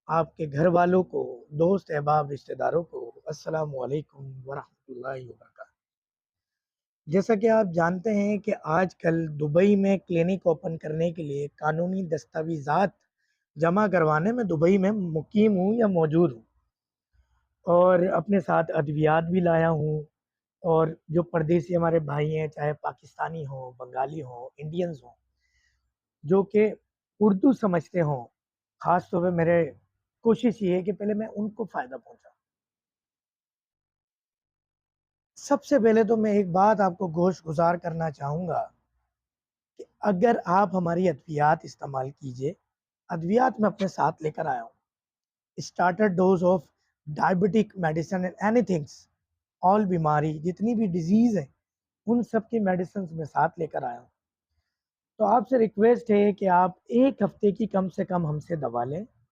آپ کے گھر والوں کو، دوست احباب رشتہ داروں کو السلام علیکم ورحمۃ اللہ وبرکاتہ۔ جیسا کہ آپ جانتے ہیں کہ آج کل دبئی میں کلینک اوپن کرنے کے لیے قانونی دستاویزات جمع کروانے میں دبئی میں مقیم ہوں یا موجود ہوں، اور اپنے ساتھ ادویات بھی لایا ہوں۔ اور جو پردیسی ہمارے بھائی ہیں، چاہے پاکستانی ہوں، بنگالی ہوں، انڈینز ہوں، جو کہ اردو سمجھتے ہوں، خاص طور پہ میرے کوشش یہ ہے کہ پہلے میں ان کو فائدہ پہنچاؤں۔ سب سے پہلے تو میں ایک بات آپ کو گوش گزار کرنا چاہوں گا کہ اگر آپ ہماری ادویات استعمال کیجئے، ادویات میں اپنے ساتھ لے کر آیا ہوں، starter dose of diabetic medicine and any things, all بیماری جتنی بھی ڈیزیز ہیں ان سب کی میڈیسنز میں ساتھ لے کر آیا ہوں۔ تو آپ سے ریکویسٹ ہے کہ آپ ایک ہفتے کی کم سے کم ہم سے دوا لیں،